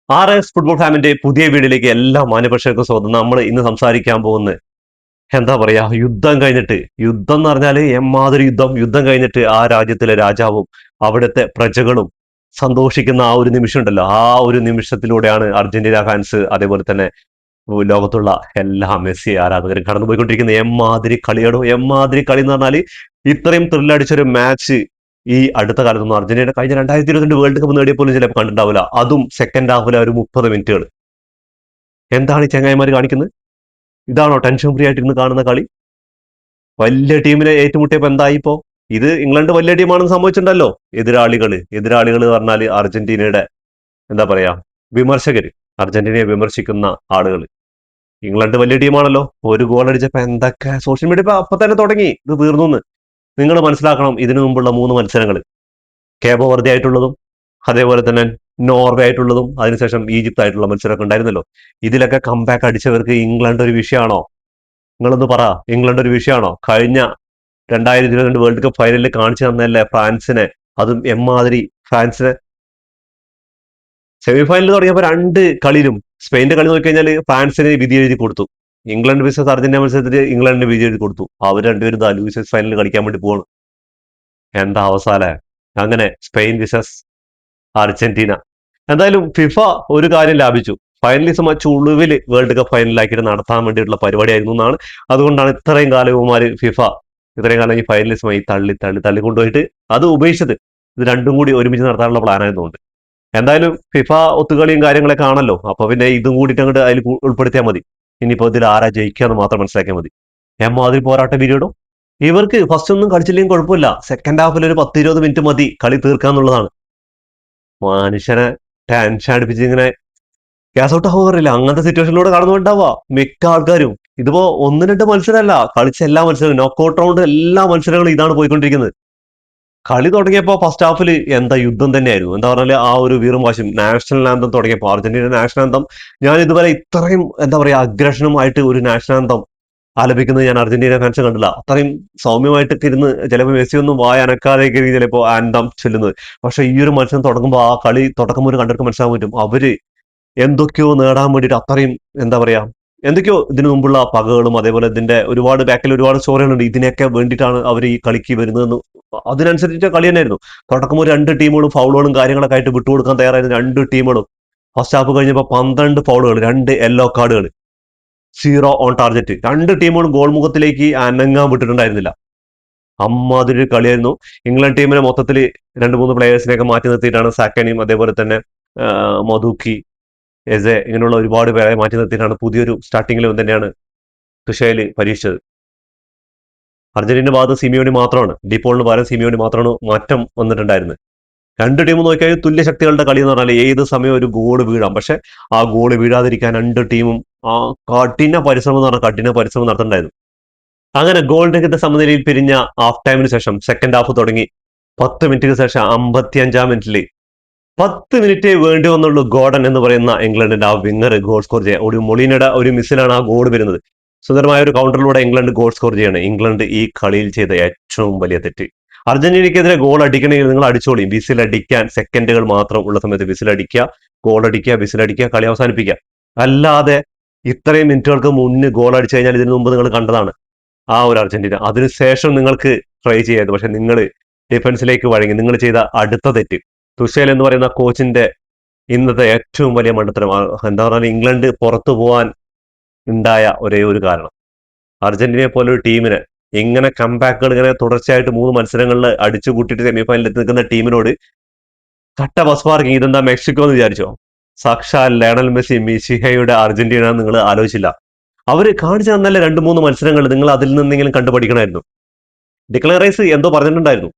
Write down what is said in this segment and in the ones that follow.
RS football ഫാമിന്റെ പുതിയ വീഡിയോയിലേക്ക് എല്ലാ മാന്യപ്രേക്ഷകർക്കും സ്വാഗതം. നമ്മൾ ഇന്ന് സംസാരിക്കാൻ പോകുന്നത് എന്താ പറയാ, യുദ്ധം കഴിഞ്ഞിട്ട്, യുദ്ധം എന്ന് പറഞ്ഞാല് എമ്മാതിരി യുദ്ധം കഴിഞ്ഞിട്ട് ആ രാജ്യത്തിലെ രാജാവും അവിടുത്തെ പ്രജകളും സന്തോഷിക്കുന്ന ആ ഒരു നിമിഷം ഉണ്ടല്ലോ, ആ ഒരു നിമിഷത്തിലൂടെയാണ് അർജന്റീന ഫാൻസ്, അതേപോലെ തന്നെ ലോകത്തുള്ള എല്ലാ മെസ്സി ആരാധകരും കടന്നുപോയിക്കൊണ്ടിരിക്കുന്നത്. എമ്മാതിരി കളി എന്ന് പറഞ്ഞാല് ഇത്രയും ത്രില്ലടിച്ചൊരു മാച്ച് ഈ അടുത്ത കാലത്തൊന്നും അർജന്റീന കഴിഞ്ഞ 2022 വേൾഡ് കപ്പ് നേടിയപ്പോലും ചിലപ്പോൾ കണ്ടിട്ടുണ്ടാവില്ല. അതും സെക്കൻഡ് ഹാഫിലെ ഒരു 30 മിനിറ്റുകൾ. എന്താണ് ഈ ചങ്ങായിമാർ കാണിക്കുന്നത്? ഇതാണോ ടെൻഷൻ ഫ്രീ ആയിട്ട് ഇരുന്ന് കാണുന്ന കളി? വലിയ ടീമിനെ ഏറ്റുമുട്ടിയപ്പോ എന്തായിപ്പോ? ഇത് ഇംഗ്ലണ്ട് വലിയ ടീമാണെന്ന് സംഭവിച്ചിട്ടുണ്ടല്ലോ. എതിരാളികൾ പറഞ്ഞാൽ അർജന്റീനയുടെ എന്താ പറയാ, വിമർശകര്, അർജന്റീനയെ വിമർശിക്കുന്ന ആളുകൾ. ഇംഗ്ലണ്ട് വലിയ ടീമാണല്ലോ, ഒരു ഗോൾ അടിച്ചപ്പോ എന്തൊക്കെ സോഷ്യൽ മീഡിയ അപ്പൊ തന്നെ തുടങ്ങി ഇത് തീർന്നു. നിങ്ങൾ മനസ്സിലാക്കണം, ഇതിനു മുമ്പുള്ള 3 മത്സരങ്ങൾ കേബോ വെർദെ ആയിട്ടുള്ളതും അതേപോലെ തന്നെ നോർവേ ആയിട്ടുള്ളതും അതിനുശേഷം ഈജിപ്ത് ആയിട്ടുള്ള മത്സരമൊക്കെ ഉണ്ടായിരുന്നല്ലോ. ഇതിലൊക്കെ കംബാക്ക് അടിച്ചവർക്ക് ഇംഗ്ലണ്ട് ഒരു വിഷയമാണോ? നിങ്ങളൊന്ന് പറ, ഇംഗ്ലണ്ട് ഒരു വിഷയമാണോ? കഴിഞ്ഞ 2022 വേൾഡ് കപ്പ് ഫൈനലിൽ കാണിച്ചു തന്നല്ലേ ഫ്രാൻസിനെ, അതും എമ്മാതിരി ഫ്രാൻസിനെ. സെമിഫൈനൽ തുടങ്ങിയപ്പോൾ 2 കളിയിലും സ്പെയിന്റെ കളി നോക്കിക്കഴിഞ്ഞാൽ ഫ്രാൻസിന് വിധി എഴുതി കൊടുത്തു. ഇംഗ്ലണ്ട് വിസസ് അർജന്റീന മത്സരത്തിൽ ഇംഗ്ലണ്ടിന് വിധി എഴുതി കൊടുത്തു. അവർ രണ്ടുപേരും ലൂസേഴ്സ് ഫൈനലിൽ കളിക്കാൻ വേണ്ടി പോവാണ്. എന്താ അവസാനം? അങ്ങനെ സ്പെയിൻ വിസസ് അർജന്റീന. എന്തായാലും ഫിഫ ഒരു കാര്യം ലാഭിച്ചു, ഫൈനലിസം ആ ചുളുവിൽ വേൾഡ് കപ്പ് ഫൈനലാക്കിയിട്ട് നടത്താൻ വേണ്ടിയിട്ടുള്ള പരിപാടിയായിരുന്നു എന്നാണ്. അതുകൊണ്ടാണ് ഇത്രയും കാലം ഇത്രയും കാലം ഈ ഫൈനലിസമായി തള്ളി കൊണ്ടുപോയിട്ട് അത് ഉപേക്ഷിച്ചത്. ഇത് രണ്ടും കൂടി ഒരുമിച്ച് നടത്താനുള്ള പ്ലാൻ ആയതുകൊണ്ട്. എന്തായാലും ഫിഫ ഒത്തുകളിയും കാര്യങ്ങളൊക്കെ ആണല്ലോ, അപ്പൊ പിന്നെ ഇതും കൂടിയിട്ട് അങ്ങോട്ട് അതിൽ ഉൾപ്പെടുത്തിയാൽ മതി. ഇനിയിപ്പോ ഇതിൽ ആരാ ജയിക്കാന്ന് മാത്രം മനസ്സിലാക്കിയാൽ മതി. എമ്മാതിരി പോരാട്ട പീരീഡും. ഇവർക്ക് ഫസ്റ്റ് ഒന്നും കളിച്ചില്ലെങ്കിൽ കുഴപ്പമില്ല, സെക്കൻഡ് ഹാഫിൽ ഒരു 10-20 മിനിറ്റ് മതി കളി തീർക്കാന്നുള്ളതാണ്. മനുഷ്യനെ ടെൻഷൻ അടുപ്പിച്ച് ഇങ്ങനെ ഗ്യാസ് ഔട്ട് ആവാറില്ല, അങ്ങനത്തെ സിറ്റുവേഷനിലൂടെ കടന്നുകൊണ്ടാവുക മിക്ക ആൾക്കാരും. ഇതിപ്പോ 1-2 മത്സരമല്ല, കളിച്ച എല്ലാ മത്സരവും, നോക്കൌട്ട് റൗണ്ട് എല്ലാ മത്സരങ്ങളും ഇതാണ് പോയിക്കൊണ്ടിരിക്കുന്നത്. കളി തുടങ്ങിയപ്പോ ഫസ്റ്റ് ഹാഫിൽ എന്താ യുദ്ധം തന്നെയായിരുന്നു. എന്താ പറഞ്ഞാല് ആ ഒരു വീറും വാശിയും. നാഷണൽ ആന്തം തുടങ്ങിയപ്പോ, അർജന്റീന നാഷണൽ ആന്തം, ഞാൻ ഇതുവരെ ഇത്രയും എന്താ പറയാ അഗ്രഷനുമായിട്ട് ഒരു നാഷണൽ ആന്തം ആലപിക്കുന്നത് ഞാൻ അർജന്റീന ഫാൻസ് കണ്ടില്ല. അത്രയും സൗമ്യമായിട്ടൊക്കെ ഇരുന്ന് ചിലപ്പോൾ മെസ്സി ഒന്നും വായ അനക്കാതെയൊക്കെ ചിലപ്പോൾ ആന്തം ചൊല്ലുന്നത്. പക്ഷെ ഈ ഒരു മത്സരം തുടങ്ങുമ്പോൾ, ആ കളി തുടക്കം ഒരു കണ്ടവർക്ക് മനസ്സിലാൻ പറ്റും, അവര് എന്തൊക്കെയോ നേടാൻ വേണ്ടിയിട്ട് അത്രയും എന്താ പറയാ, എന്തൊക്കെയോ ഇതിനു മുമ്പുള്ള പകകളും അതേപോലെ ഇതിന്റെ ഒരുപാട് ബാക്കിൽ ഒരുപാട് സ്റ്റോറികളുണ്ട്. ഇതിനൊക്കെ വേണ്ടിയിട്ടാണ് അവർ ഈ കളിക്ക് വരുന്നതെന്ന്. അതിനനുസരിച്ച കളി തന്നെയായിരുന്നു. തുടക്കം ഒരു 2 ടീമുകളും ഫൗളുകളും കാര്യങ്ങളൊക്കെ ആയിട്ട് വിട്ടുകൊടുക്കാൻ തയ്യാറായിരുന്നു. 2 ടീമുകളും ഫസ്റ്റ് ഹാഫ് കഴിഞ്ഞപ്പോൾ 12 ഫൗളുകൾ, 2 യെല്ലോ കാർഡുകൾ, 0 ഓൺ ടാർജറ്റ്. 2 ടീമുകളും ഗോൾ മുഖത്തിലേക്ക് അനങ്ങാൻ വിട്ടിട്ടുണ്ടായിരുന്നില്ല. അമ്മാതിരി കളിയായിരുന്നു. ഇംഗ്ലണ്ട് ടീമിനെ മൊത്തത്തിൽ 2-3 പ്ലേയേഴ്സിനെയൊക്കെ മാറ്റി നിർത്തിയിട്ടാണ് സാക്കനെയും അതേപോലെ തന്നെ മധുക്കി, എസെ, ഇങ്ങനെയുള്ള ഒരുപാട് പേരെ മാറ്റി നിർത്തിയിട്ടാണ് പുതിയൊരു സ്റ്റാർട്ടിംഗ് ലെവൻ തന്നെയാണ് തുഷേൽ പരീക്ഷിച്ചത്. അർജന്റീന ഭാഗത്ത് സിമിയോണി മാത്രമാണ്, ഡിപ്പോളിന് പകരം സിമിയോണി മാത്രമാണ് മാറ്റം വന്നിട്ടുണ്ടായിരുന്നത്. 2 ടീം നോക്കിയാൽ തുല്യ ശക്തികളുടെ കളി എന്ന് പറഞ്ഞാൽ ഏത് സമയം ഒരു ഗോൾ വീഴാം. പക്ഷെ ആ ഗോൾ വീഴാതിരിക്കാൻ 2 ടീമും ആ കഠിന പരിശ്രമം നടത്തുന്നുണ്ടായിരുന്നു. അങ്ങനെ ഗോൾ രഹിത സമനിലയിൽ പിരിഞ്ഞ ഹാഫ് ടൈമിന് ശേഷം സെക്കൻഡ് ഹാഫ് തുടങ്ങി. 10 മിനിറ്റിന് ശേഷം 55-ാം മിനിറ്റിൽ 10 മിനിറ്റ് വേണ്ടി വന്നുള്ളൂ ഗോർഡൻ എന്ന് പറയുന്ന ഇംഗ്ലണ്ടിന്റെ ആ വിങ്ങർ ഗോൾ സ്കോർ ചെയ്യാൻ. ഒരു മൊളീനയുടെ ഒരു മിസ്സിലാണ് ആ ഗോൾ വരുന്നത്. സുന്ദരമായ ഒരു കൗണ്ടറിലൂടെ ഇംഗ്ലണ്ട് ഗോൾ സ്കോർ ചെയ്യാണ്. ഇംഗ്ലണ്ട് ഈ കളിയിൽ ചെയ്ത ഏറ്റവും വലിയ തെറ്റ്. അർജന്റീനയ്ക്കെതിരെ ഗോൾ അടിക്കണമെങ്കിൽ നിങ്ങൾ അടിച്ചോളി, വിസിലടിക്കാൻ സെക്കൻഡുകൾ മാത്രം ഉള്ള സമയത്ത് വിസിലടിക്കുക, ഗോൾ അടിക്കുക, വിസിലടിക്കുക, കളി അവസാനിപ്പിക്കുക. അല്ലാതെ ഇത്രയും മിനിറ്റുകൾക്ക് മുന്നേ ഗോൾ അടിച്ചു കഴിഞ്ഞാൽ ഇതിനു മുമ്പ് നിങ്ങൾ കണ്ടതാണ് ആ ഒരു അർജന്റീന. അതിനുശേഷം നിങ്ങൾക്ക് ട്രൈ ചെയ്യാത്. പക്ഷെ നിങ്ങൾ ഡിഫൻസിലേക്ക് വഴങ്ങി. നിങ്ങൾ ചെയ്ത അടുത്ത തെറ്റ്, തുഷേൽ എന്ന് പറയുന്ന കോച്ചിന്റെ ഇന്നത്തെ ഏറ്റവും വലിയ മണ്ടത്തരം. എന്താ പറഞ്ഞാൽ ഇംഗ്ലണ്ട് പുറത്തു പോകാൻ ഉണ്ടായ ഒരേ ഒരു കാരണം, അർജന്റീനയെ പോലെ ഒരു ടീമിന് ഇങ്ങനെ കംബാക്കുകൾ ഇങ്ങനെ തുടർച്ചയായിട്ട് 3 മത്സരങ്ങളിൽ അടിച്ചു കൂട്ടിയിട്ട് സെമിഫൈനലിൽ എത്തി നിൽക്കുന്ന ടീമിനോട് കട്ട ബസ് പാർക്കിംഗ്. ഇതെന്താ മെക്സിക്കോ എന്ന് വിചാരിച്ചോ? സാക്ഷാൽ ലയണൽ മെസ്സി, മിഷിഹയുടെ അർജന്റീന നിങ്ങൾ ആലോചിച്ചില്ല. അവര് കാണിച്ചു തന്നല്ലേ 2-3 മത്സരങ്ങൾ, നിങ്ങൾ അതിൽ നിന്നെങ്കിലും കണ്ടുപഠിക്കണമായിരുന്നു. ഡിക്ലൻ റൈസ് എന്തോ പറഞ്ഞിട്ടുണ്ടായിരുന്നു,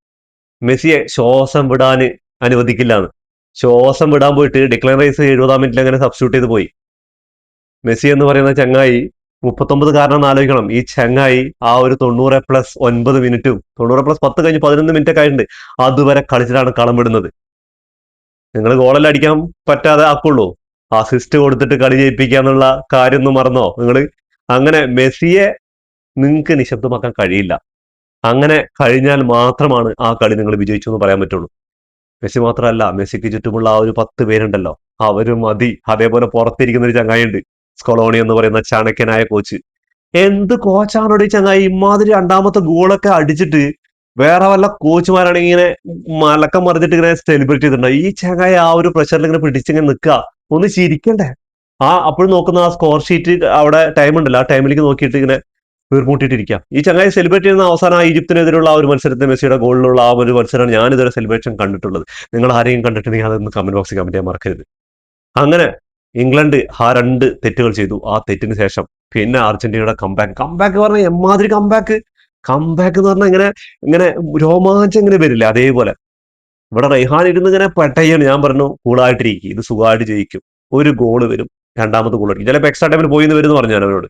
മെസ്സിയെ ശ്വാസം വിടാൻ അനുവദിക്കില്ല എന്ന്. ശ്വാസം വിടാൻ പോയിട്ട് ഡിക്ലൻ റൈസ് 70-ാം മിനിറ്റിൽ അങ്ങനെ സബ്സ്റ്റിറ്റ്യൂട്ട് ചെയ്ത് പോയി. മെസ്സി എന്ന് പറയുന്ന ചങ്ങായി 39 കാരണം ആലോചിക്കണം. ഈ ചങ്ങായി ആ ഒരു 90+9 മിനിറ്റും 90+10 കഴിഞ്ഞ് 11 മിനിറ്റ് ഒക്കെ ആയിട്ടുണ്ട്, അതുവരെ കളിച്ചിട്ടാണ് കളം വിടുന്നത്. നിങ്ങൾ ഗോളെല്ലാം അടിക്കാൻ പറ്റാതെ ആക്കുള്ളൂ, അസിസ്റ്റ് കൊടുത്തിട്ട് കളി ജയിപ്പിക്കാന്നുള്ള കാര്യം ഒന്നും മറന്നോ നിങ്ങൾ? അങ്ങനെ മെസ്സിയെ നിങ്ങൾക്ക് നിശബ്ദമാക്കാൻ കഴിയില്ല. അങ്ങനെ കഴിഞ്ഞാൽ മാത്രമാണ് ആ കളി നിങ്ങൾ വിജയിച്ചു എന്ന് പറയാൻ പറ്റുള്ളൂ. മെസ്സി മാത്രമല്ല, മെസ്സിക്ക് ചുറ്റുമുള്ള ആ ഒരു 10 പേരുണ്ടല്ലോ, അവര് മതി. അതേപോലെ പുറത്തിരിക്കുന്ന ഒരു ചങ്ങായിയുണ്ട്, സ്കൊളോണി എന്ന് പറയുന്ന ചാണക്യനായ കോച്ച്. എന്ത് കോച്ചാണോടെ ഈ ചങ്ങായി, ഇമാതിരി രണ്ടാമത്തെ ഗോളൊക്കെ അടിച്ചിട്ട് വേറെ വല്ല കോച്ചുമാരാണെങ്കിൽ ഇങ്ങനെ മലക്കം മറിഞ്ഞിട്ട് ഇങ്ങനെ സെലിബ്രേറ്റ് ചെയ്തിട്ടുണ്ടോ? ഈ ചങ്ങായി ആ ഒരു പ്രഷറിൽ ഇങ്ങനെ പിടിച്ചിങ്ങനെ നിൽക്കുക, ഒന്ന് ചിരിക്കണ്ടേ? അപ്പോഴും നോക്കുന്ന ആ സ്കോർ ഷീറ്റ്, അവിടെ ടൈം ഉണ്ടല്ലോ, ആ ടൈമിലേക്ക് നോക്കിയിട്ട് ഇങ്ങനെ വീർമൂട്ടിട്ടിരിക്കാം. ഈ ചങ്ങായി സെലിബ്രേറ്റ് ചെയ്യുന്ന അവസാനം ആ ഈജിപ്തിനെതിരുള്ള ആ ഒരു മത്സരത്തിൽ മെസ്സിയുടെ ഗോളിലുള്ള ആ ഒരു മത്സരമാണ് ഞാൻ ഇതുവരെ സെലിബ്രേഷൻ കണ്ടിട്ടുള്ളത്. നിങ്ങൾ ആരെയും കണ്ടിട്ടുണ്ടെങ്കിൽ അതൊന്ന് കമന്റ് ബോക്സിൽ കമന്റ് ചെയ്യാൻ മറക്കരുത്. അങ്ങനെ ഇംഗ്ലണ്ട് ആ രണ്ട് തെറ്റുകൾ ചെയ്തു. ആ തെറ്റിന് ശേഷം പിന്നെ അർജന്റീനയുടെ കംബാക്ക്. കംബാക്ക് പറഞ്ഞാൽ എമ്മാതിരി കംബാക്ക്. കംബാക്ക് എന്ന് പറഞ്ഞാൽ ഇങ്ങനെ ഇങ്ങനെ രോമാഞ്ചം ഇങ്ങനെ വരില്ലേ, അതേപോലെ. ഇവിടെ റെയ്ഹാൻ ഇരുന്ന് ഇങ്ങനെ പെട്ടയാണ്. ഞാൻ പറഞ്ഞു കൂളായിട്ടിരിക്കും, ഇത് സുഖമായിട്ട് ജയിക്കും. ഒരു ഗോള് വരും, രണ്ടാമത്തെ ഗോൾ അടിക്കും. ചിലപ്പോൾ എക്സ്ട്രാ ടൈമിൽ പോയി വരും എന്ന് പറഞ്ഞു ഞാൻ അവരോട്.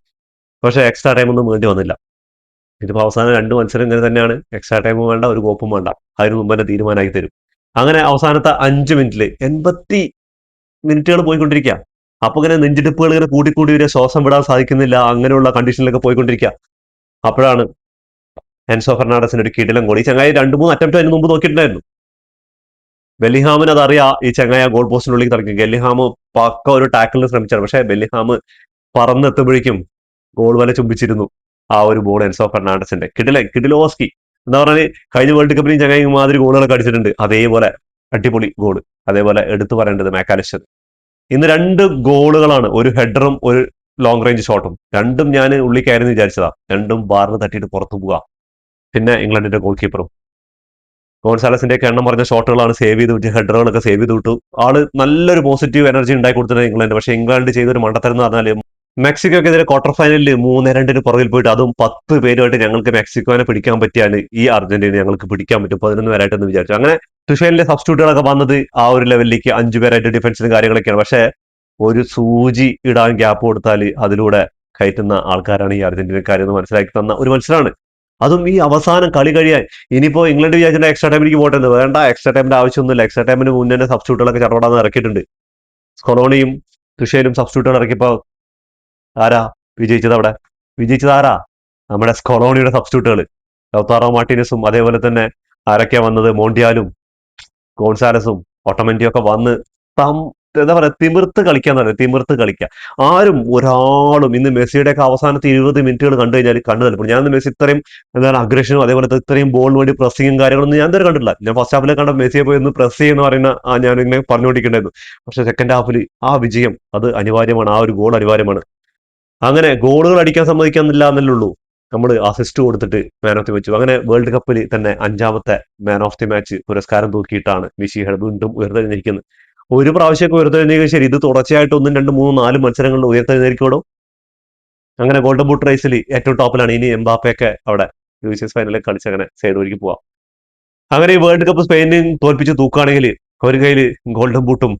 പക്ഷെ എക്സ്ട്രാ ടൈം ഒന്നും വേണ്ടി വന്നില്ല. ഇതിപ്പോ അവസാനം രണ്ട് മത്സരം ഇങ്ങനെ തന്നെയാണ്. എക്സ്ട്രാ ടൈമും വേണ്ട, ഒരു കോപ്പും വേണ്ട. അതിന് മുമ്പ് തന്നെ തീരുമാനമാക്കി തരും. അങ്ങനെ അവസാനത്തെ 5 മിനിറ്റില് 80 മിനിറ്റുകൾ പോയിക്കൊണ്ടിരിക്കുക. അപ്പൊ ഇങ്ങനെ നെഞ്ചിടിപ്പുകൾ ഇങ്ങനെ കൂടിക്കൂടി വരിക, ശ്വാസം വിടാൻ സാധിക്കുന്നില്ല, അങ്ങനെയുള്ള കണ്ടീഷനിലൊക്കെ പോയിക്കൊണ്ടിരിക്കുക. അപ്പോഴാണ് എൻസോ ഫെർണാണ്ടസിന് ഒരു കിടിലം ഗോൾ. ഈ ചങ്ങായി 2-3 അറ്റംപ്റ്റ് അതിന് മുമ്പ് നോക്കിയിട്ടുണ്ടായിരുന്നു. ബെല്ലിഹാമിന് അതറിയാം ഈ ചങ്ങായ ഗോൾ പോസ്റ്റിനുള്ളിൽ തറക്കും. ബെല്ലിഹാം പക്ക ഒരു ടാക്കിളിന് ശ്രമിച്ചാണ്, പക്ഷെ ബെല്ലിഹാം പറന്നെത്തുമ്പോഴേക്കും ഗോൾ വല ചുംബിച്ചിരുന്നു. ആ ഒരു ബോൾ എൻസോ ഫെർണാണ്ടസിന്റെ കിഡിലോസ്കി. എന്താ പറഞ്ഞാൽ കഴിഞ്ഞ വേൾഡ് കപ്പിലും ചങ്ങായി മാതിരി ഗോളുകളൊക്കെ അടിച്ചിട്ടുണ്ട്. അതേപോലെ അടിപൊളി ഗോൾ. അതേപോലെ എടുത്തു പറയേണ്ടത് മാക്കാലിസ്റ്റർ. ഇന്ന് 2 ഗോളുകളാണ്, ഒരു ഹെഡറും ഒരു ലോങ് റേഞ്ച് ഷോട്ടും. രണ്ടും ഞാൻ ഉള്ളിക്കായിരുന്നു വിചാരിച്ചതാ. രണ്ടും ബാറിന് തട്ടിയിട്ട് പുറത്തു പോവുക. പിന്നെ ഇംഗ്ലണ്ടിന്റെ ഗോൾ കീപ്പറും ഗോൺസാലസിന്റെ ഒക്കെ എണ്ണം പറഞ്ഞ ഷോട്ടുകളാണ് സേവ് ചെയ്ത് വിട്ടു, ഹെഡറുകളൊക്കെ സേവ് ചെയ്ത് വിട്ടു. ആള് നല്ലൊരു പോസിറ്റീവ് എനർജി ഉണ്ടായി കൊടുത്തിട്ടുണ്ട് ഇംഗ്ലണ്ട്. പക്ഷെ ഇംഗ്ലണ്ട് ചെയ്തൊരു മണ്ടത്തരം എന്ന് പറഞ്ഞാൽ മെക്സിക്കോക്കെതിരെ ക്വാർട്ടർ ഫൈനലിൽ 3-2 പുറകിൽ പോയിട്ട്, അതും 10 പേരുമായിട്ട് ഞങ്ങൾക്ക് മെക്സിക്കോനെ പിടിക്കാൻ പറ്റിയാണ് ഈ അർജന്റീന ഞങ്ങൾക്ക് പിടിക്കാൻ പറ്റും 11 പേരായിട്ടെന്ന് വിചാരിച്ചു. അങ്ങനെ തുഷേലിന്റെ സബ്സ്റ്റിറ്റ്യൂട്ടുകളൊക്കെ വന്നത് ആ ഒരു ലെവലിലേക്ക് 5 പേരായിട്ട് ഡിഫൻസിലും കാര്യങ്ങളൊക്കെയാണ്. പക്ഷെ ഒരു സൂചി ഇടാൻ ഗ്യാപ്പ് കൊടുത്താൽ അതിലൂടെ കയറ്റുന്ന ആൾക്കാരാണ് ഈ അർജന്റീനക്കാരെന്ന് മനസ്സിലാക്കി തന്ന ഒരു മത്സരമാണ്. അതും ഈ അവസാനം കളി കഴിയാൻ. ഇനിയിപ്പോ ഇംഗ്ലണ്ട് വിചാരിച്ചിട്ട് എക്സ്ട്രാ ടൈമിലേക്ക് പോട്ടെന്ന്, വേണ്ട, എക്സ്ട്രാ ടൈമിന്റെ ആവശ്യമൊന്നുമില്ല. എക്സ്ട്രാ ടൈമിന് മുന്നേ തന്നെ സബ്സ്റ്റിറ്റ്യൂട്ടുകളൊക്കെ ചടപടാന്ന് ഇറക്കിയിട്ടുണ്ട്. സ്കൊളോണിയും തുഷേലും സബ്സ്റ്റിറ്റ്യൂട്ടുകൾ ഇറക്കിയപ്പോ ആരാ വിജയിച്ചത്? അവിടെ വിജയിച്ചത് ആരാ? നമ്മുടെ സ്കൊളോണിയുടെ സബ്സ്റ്റിറ്റ്യൂട്ടുകൾ. ലൗതാറോ മാർട്ടിനസും അതേപോലെ തന്നെ ആരൊക്കെയാ വന്നത്, മോണ്ടിയാലും ഗോൺസാലസും ഓട്ടോമെന്റിയും ഒക്കെ വന്ന് എന്താ പറയാ, തിമിർത്ത് കളിക്കാന്ന് പറയാം, തിമിർത്ത് കളിക്കുക. ആരും ഒരാളും ഇന്ന് മെസ്സിയുടെ ഒക്കെ അവസാനത്തെ 20 മിനിറ്റുകൾ കണ്ടു കഴിഞ്ഞാൽ കണ്ടു തലപ്പെടും. ഞാൻ മെസ്സി ഇത്രയും എന്താണ് അഗ്രഷനും അതേപോലെ ഇത്രയും ബോളിന് വേണ്ടി പ്രസ്സിങ്ങും കാര്യങ്ങളൊന്നും ഞാൻ ഇതുവരെ കണ്ടിട്ടില്ല. ഞാൻ ഫസ്റ്റ് ഹാഫിലെ കണ്ട മെസ്സിയെ പോയി ഒന്ന് പ്രസ് ചെയ്യുന്ന പറയുന്ന ഞാൻ ഇങ്ങനെ പറഞ്ഞുകൊണ്ടിരിക്കേണ്ടായിരുന്നു. പക്ഷെ സെക്കൻഡ് ഹാഫിൽ ആ വിജയം അത് അനിവാര്യമാണ്, ആ ഒരു ഗോൾ അനിവാര്യമാണ്. അങ്ങനെ ഗോളുകൾ അടിക്കാൻ സമ്മതിക്കുന്നില്ല എന്നല്ലേ ഉള്ളൂ, നമ്മൾ അസിസ്റ്റ് കൊടുത്തിട്ട് മാൻ ഓഫ് ദി വെച്ചു. അങ്ങനെ വേൾഡ് കപ്പിൽ തന്നെ 5ാമത്തെ മാൻ ഓഫ് ദി മാച്ച് പുരസ്കാരം തൂക്കിയിട്ടാണ് മെസ്സി വീണ്ടും ഉയർത്തെഴുന്നേൽക്കുന്നത്. ഒരു പ്രാവശ്യമൊക്കെ ഉയർത്തെഴുന്നേൽക്കുക ശരി, ഇത് തുടർച്ചയായിട്ട് 1, 2, 3, 4 മത്സരങ്ങളിൽ ഉയർത്തെഴുന്നേൽക്കോടോ. അങ്ങനെ ഗോൾഡൻ ബൂട്ട് റേസിൽ ഏറ്റവും ടോപ്പിലാണ്. ഇനി എംബാപ്പയൊക്കെ അവിടെ യൂസിയസ് ഫൈനലിൽ കളിച്ച് അങ്ങനെ സൈഡ് വഴിക്ക് പോവാം. അങ്ങനെ ഈ വേൾഡ് കപ്പ് സ്പെയിനിൽ തോൽപ്പിച്ച് തൂക്കുകയാണെങ്കിൽ ഒരു കയ്യിൽ ഗോൾഡൻ ബൂട്ടും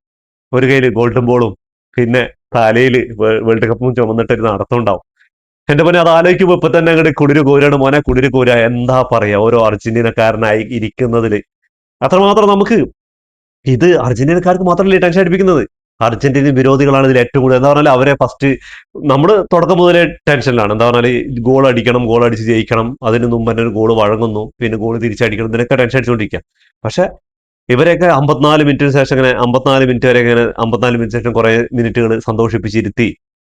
ഒരു കയ്യിൽ ഗോൾഡൻ ബോളും പിന്നെ തലയിൽ വേൾഡ് കപ്പും ചുമന്നിട്ടൊരു നടത്തമുണ്ടാവും. എന്റെ പോലെ അത് ആലോചിക്കുമ്പോ ഇപ്പൊ തന്നെ അങ്ങോട്ട് കുളിര് കോരാണ് മോനെ, കുളിര് കോര. എന്താ പറയാ, ഓരോ അർജന്റീനക്കാരനായി ഇരിക്കുന്നതിൽ അത്രമാത്രം നമുക്ക് ഇത് അർജന്റീനക്കാർക്ക് മാത്രമല്ല ടെൻഷൻ അടിപ്പിക്കുന്നത്. അർജന്റീന വിരോധികളാണ് ഇതിൽ ഏറ്റവും കൂടുതൽ. എന്താ പറഞ്ഞാൽ അവരെ ഫസ്റ്റ് നമ്മൾ തുടക്കം മുതലേ ടെൻഷനിലാണ്. എന്താ പറഞ്ഞാൽ ഗോൾ അടിക്കണം, ഗോൾ അടിച്ച് ജയിക്കണം, അതിന് മുമ്പ് തന്നെ ഒരു ഗോൾ വഴങ്ങുന്നു, പിന്നെ ഗോൾ തിരിച്ചടിക്കണം, ഇതിനൊക്കെ ടെൻഷൻ അടിച്ചുകൊണ്ടിരിക്കുക. പക്ഷെ ഇവരെയൊക്കെ 54 മിനിറ്റിന് ശേഷം ഇങ്ങനെ 54 മിനിറ്റ് വരെ ഇങ്ങനെ 54 മിനിറ്റ് ശേഷം കുറെ മിനിറ്റുകൾ സന്തോഷിപ്പിച്ചിരുത്തി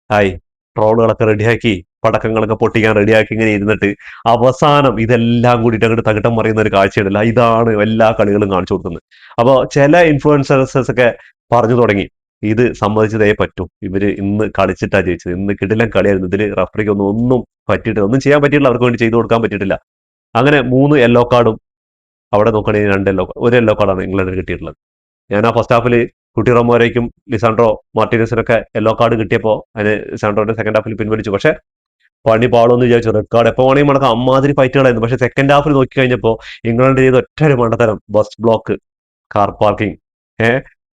ആയി ട്രോളുകളൊക്കെ റെഡിയാക്കി പടക്കങ്ങളൊക്കെ പൊട്ടിക്കാൻ റെഡിയാക്കി ഇങ്ങനെ ഇരുന്നിട്ട് അവസാനം ഇതെല്ലാം കൂടിയിട്ട് അങ്ങോട്ട് തകിട്ടം മറിയുന്ന ഒരു കാഴ്ചയുണ്ടല്ല, ഇതാണ് എല്ലാ കളികളും കാണിച്ചു കൊടുക്കുന്നത്. അപ്പോൾ ചില ഇൻഫ്ലുവൻസേഴ്സ് ഒക്കെ പറഞ്ഞു തുടങ്ങി ഇത് സമ്മതിച്ചതേ പറ്റും, ഇവര് ഇന്ന് കളിച്ചിട്ടാ ജയിച്ചത്, ഇന്ന് കിടിലൻ കളിയായിരുന്നു, ഇതിൽ റഫറിക്ക് ഒന്നും പറ്റിയിട്ടില്ല, ഒന്നും ചെയ്യാൻ പറ്റിയിട്ടില്ല, അവർക്ക് വേണ്ടി ചെയ്തു കൊടുക്കാൻ പറ്റിയിട്ടില്ല. അങ്ങനെ 3 യെല്ലോ കാർഡും അവിടെ നോക്കുകയാണെങ്കിൽ 2 ഒരു യെല്ലോ കാർഡാണ് ഇംഗ്ലണ്ടിന് കിട്ടിയിട്ടുള്ളത്. ഞാൻ ആ ഫസ്റ്റ് ഹാഫിൽ കുട്ടി റൊമോരയ്ക്കും ലിസാൻഡ്രോ മാർട്ടിനസിനൊക്കെ യെല്ലോ കാർഡ് കിട്ടിയപ്പോൾ അതിന് ലിസാൻഡ്രോന്റെ സെക്കൻഡ് ഹാഫിൽ പിൻവലിച്ചു. പക്ഷെ പണി പാളോന്ന് വിചാരിച്ചു, റെഡ് കാർഡ് എപ്പോൾ വേണമെങ്കിൽ നടക്കാം, അമ്മാതിരി ഫൈറ്റുകളായിരുന്നു. പക്ഷെ സെക്കൻഡ് ഹാഫിൽ നോക്കി കഴിഞ്ഞപ്പോൾ ഇംഗ്ലണ്ട് ചെയ്ത ഒറ്റൊരു മണ്ടത്തരം, ബസ് ബ്ലോക്ക്, കാർ പാർക്കിംഗ്,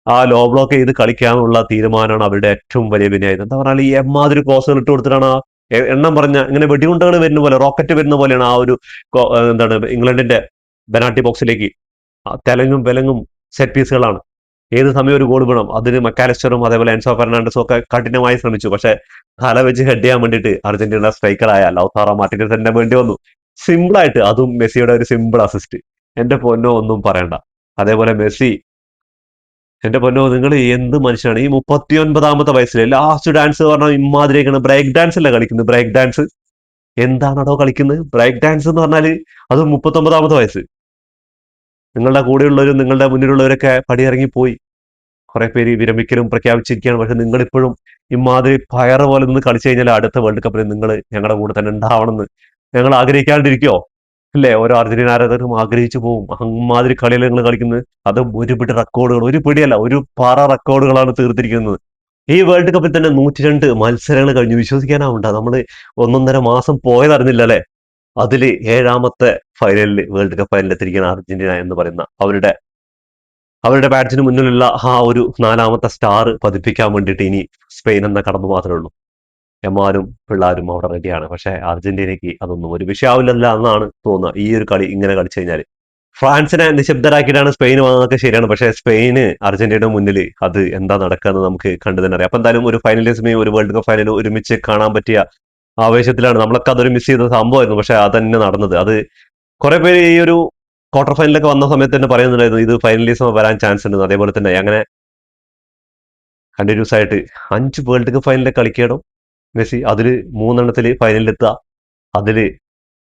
ആ ലോ ബ്ലോക്ക് ചെയ്ത് കളിക്കാനുള്ള തീരുമാനമാണ് അവരുടെ ഏറ്റവും വലിയ വിനയം. എന്താ പറഞ്ഞാൽ ഈ എമ്മാതിരി ക്രോസുകൾ ഇട്ട് കൊടുത്തിട്ടാണ് എണ്ണം പറഞ്ഞ ഇങ്ങനെ വെടികുണ്ടകൾ വരുന്ന പോലെ, റോക്കറ്റ് വരുന്ന പോലെയാണ് ആ ഒരു എന്താണ് ഇംഗ്ലണ്ടിന്റെ പെനാൾട്ടി ബോക്സിലേക്ക് തെലങ്ങും വിലങ്ങും സെറ്റ് പീസുകളാണ്. ഏത് സമയം ഒരു ഗോൾ വീണം അതിന് മക്കാലിസ്റ്ററും അതേപോലെ എൻസോ ഫെർണാണ്ടസും ഒക്കെ കഠിനമായി ശ്രമിച്ചു. പക്ഷെ തല വെച്ച് ഹെഡ് ചെയ്യാൻ വേണ്ടിയിട്ട് അർജന്റീന സ്ട്രൈക്കറായ ലൗതാറോ മാർട്ടിനസ് തന്നെ വേണ്ടി വന്നു. സിമ്പിൾ ആയിട്ട്, അതും മെസ്സിയുടെ ഒരു സിമ്പിൾ അസിസ്റ്റ്. എന്റെ പൊന്നോ ഒന്നും പറയണ്ട. അതേപോലെ മെസ്സി എന്റെ പൊന്നോ, നിങ്ങൾ എന്ത് മനുഷ്യനാണ്! ഈ 39ാമത്തെ വയസ്സിൽ ലാസ്റ്റ് ഡാൻസ് പറഞ്ഞാൽ ഇമാതിരിയൊക്കെയാണ്. ബ്രേക്ക് ഡാൻസ് അല്ല കളിക്കുന്നത്, ബ്രേക്ക് ഡാൻസ്. എന്താണോ കളിക്കുന്നത് ബ്രേക്ക് ഡാൻസ് എന്ന് പറഞ്ഞാല്? അത് 39ാമത്തെ വയസ്സ്. നിങ്ങളുടെ കൂടെയുള്ളവരും നിങ്ങളുടെ മുന്നിലുള്ളവരൊക്കെ പടിയിറങ്ങി പോയി. കുറെ പേര് വിരമിക്കലും പ്രഖ്യാപിച്ചിരിക്കുകയാണ്. പക്ഷെ നിങ്ങൾ ഇപ്പോഴും ഇമാതിരി പയറ് പോലെ നിന്ന് കളിച്ചു കഴിഞ്ഞാൽ അടുത്ത വേൾഡ് കപ്പിൽ നിങ്ങൾ ഞങ്ങളുടെ കൂടെ തന്നെ ഉണ്ടാവണമെന്ന് ഞങ്ങൾ ആഗ്രഹിക്കാണ്ടിരിക്കോ? അല്ലേ? ഓരോ അർജന്റീന ആരാധകരും ആഗ്രഹിച്ചു പോകും. അമ്മാതിരി കളിയല്ലേ നിങ്ങൾ കളിക്കുന്നത്. അത് ഒരു പിടി റെക്കോർഡുകൾ, ഒരു പിടിയല്ല, ഒരു പാറ റെക്കോർഡുകളാണ് തീർത്തിരിക്കുന്നത്. ഈ വേൾഡ് കപ്പിൽ തന്നെ 102 മത്സരങ്ങൾ കഴിഞ്ഞു. വിശ്വസിക്കാനാവുണ്ട, നമ്മള് ഒന്നൊന്നര മാസം പോയതറിഞ്ഞില്ല അല്ലെ? അതില് 7ാമത്തെ ഫൈനലിൽ, വേൾഡ് കപ്പ് ഫൈനലിൽ എത്തിയിരിക്കുന്ന അർജന്റീന എന്ന് പറയുന്ന അവരുടെ അവരുടെ ബാറ്റ്സിന് മുന്നിലുള്ള ആ ഒരു 4ാമത്തെ സ്റ്റാർ പതിപ്പിക്കാൻ വേണ്ടിയിട്ട് ഇനി സ്പെയിൻ എന്ന കടമ്പ മാത്രമേ ഉള്ളൂ. എമാനും പിള്ളാരും അവിടെ റെഡിയാണ്. പക്ഷെ അർജന്റീനയ്ക്ക് അതൊന്നും ഒരു വിഷയാവില്ലല്ല എന്നാണ് തോന്നുന്നത്. ഈ ഒരു കളി ഇങ്ങനെ കളിച്ചു കഴിഞ്ഞാൽ ഫ്രാൻസിനെ നിശബ്ദരാക്കിയിട്ടാണ് സ്പെയിൻ വാങ്ങുന്നതൊക്കെ ശരിയാണ്. പക്ഷെ സ്പെയിന് അർജന്റീനയുടെ മുന്നിൽ അത് എന്താ നടക്കുക നമുക്ക് കണ്ടു തന്നെ അറിയാം. അപ്പൊ എന്തായാലും ഒരു ഫൈനലിസ്മയും ഒരു വേൾഡ് കപ്പ് ഫൈനലും ഒരുമിച്ച് കാണാൻ പറ്റിയ ആവേശത്തിലാണ്. നമ്മളൊക്കെ അതൊരു മിസ് ചെയ്ത സംഭവമായിരുന്നു. പക്ഷെ അതന്നെ നടന്നത്. അത് കുറെ പേര് ഈ ഒരു ക്വാർട്ടർ ഫൈനലൊക്കെ വന്ന സമയത്ത് തന്നെ പറയുന്നുണ്ടായിരുന്നു ഇത് ഫൈനലിസം വരാൻ ചാൻസ് ഉണ്ട്. അതേപോലെ തന്നെ അങ്ങനെ കണ്ടിന്യൂസ് ആയിട്ട് 5 വേൾഡ് കപ്പ് ഫൈനലിൽ കളിക്കണം മെസ്സി. അതില് 3 ഫൈനലിലെത്തുക, അതില്